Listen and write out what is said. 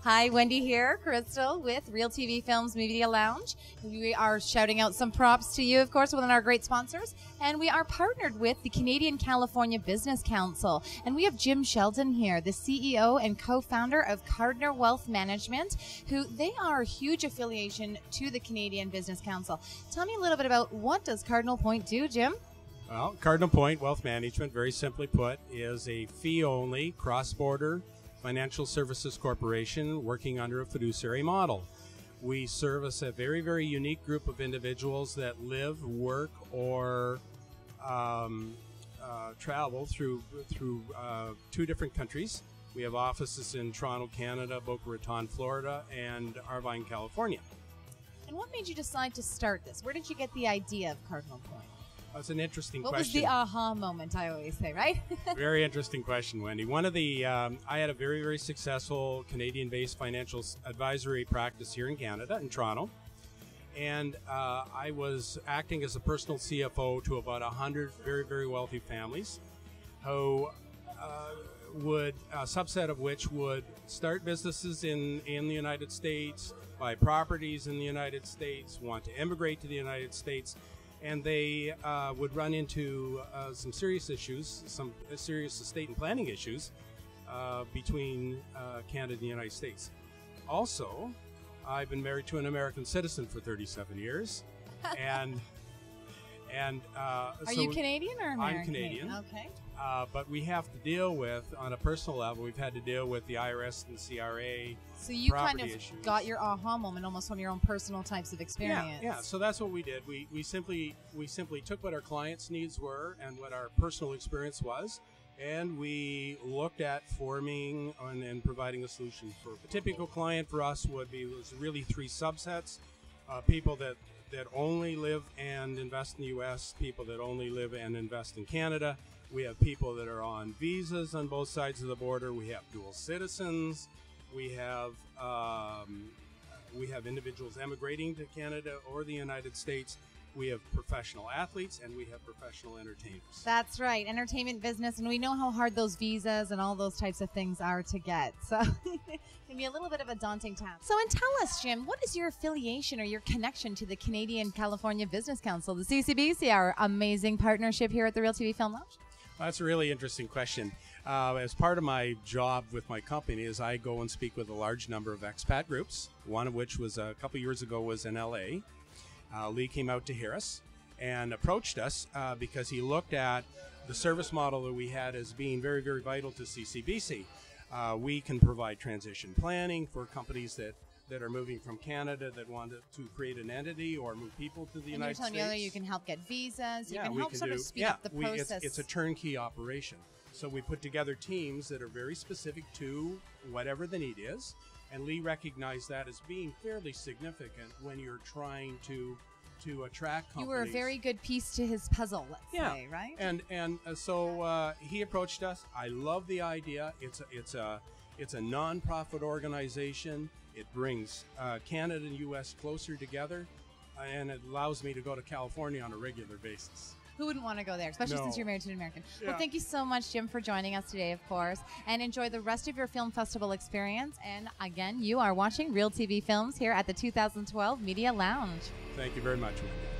Hi, Wendy here, Crystal with Real TV Films Media Lounge. We are shouting out some props to you, of course, one of our great sponsors. And we are partnered with the Canadian California Business Council. And we have Jim Sheldon here, the CEO and co-founder of Cardinal Wealth Management, who they are a huge affiliation to the Canadian Business Council. Tell me a little bit about what does Cardinal Point do, Jim? Well, Cardinal Point Wealth Management, very simply put, is a fee-only cross-border financial services corporation working under a fiduciary model. We service a very, very unique group of individuals that live, work, or travel through two different countries. We have offices in Toronto, Canada, Boca Raton, Florida, and Irvine, California. And what made you decide to start this? Where did you get the idea of Cardinal Point? That's an interesting question. What was the aha moment, I always say, right? Very interesting question, Wendy. One of the, I had a very, very successful Canadian-based financial advisory practice here in Canada, in Toronto. And I was acting as a personal CFO to about 100 very, very wealthy families who would, a subset of which would start businesses in the United States, buy properties in the United States, want to immigrate to the United States, and they would run into some serious issues, some serious estate and planning issues between Canada and the United States. Also, I've been married to an American citizen for 37 years, and Are you Canadian or American? I'm Canadian. Okay. But we have to deal with, on a personal level, we've had to deal with the IRS and the CRA. So you kind of got your aha moment almost from your own personal types of experience. Yeah. So that's what we did. We simply took what our clients' needs were and what our personal experience was, and we looked at forming and providing a solution for a typical client. For us was really three subsets: people that only live and invest in the U.S., people that only live and invest in Canada. We have people that are on visas on both sides of the border. We have dual citizens. We have individuals emigrating to Canada or the United States. We have professional athletes, and we have professional entertainers. That's right, entertainment business, and we know how hard those visas and all those types of things are to get. So it can be a little bit of a daunting task. So, and tell us, Jim, what is your affiliation or your connection to the Canadian California Business Council, the CCBC, our amazing partnership here at the Real TV Film Lounge? Well, that's a really interesting question. As part of my job with my company is I go and speak with a large number of expat groups, one of which was a couple years ago was in LA. Lee came out to hear us and approached us because he looked at the service model that we had as being very, very vital to CCBC. We can provide transition planning for companies that are moving from Canada that want to create an entity or move people to the United States. And you're telling me you can help get visas, you can help sort of speed up the process. It's a turnkey operation. So we put together teams that are very specific to whatever the need is, and Lee recognized that as being fairly significant when you're trying to attract companies. You were a very good piece to his puzzle, let's say, right? And so he approached us. I love the idea. It's a non-profit organization. It brings Canada and U.S. closer together, and it allows me to go to California on a regular basis. Who wouldn't want to go there, especially since you're married to an American? Yeah. Well, thank you so much, Jim, for joining us today, of course, and enjoy the rest of your film festival experience. And again, you are watching Real TV Films here at the 2012 Media Lounge. Thank you very much, Wendy.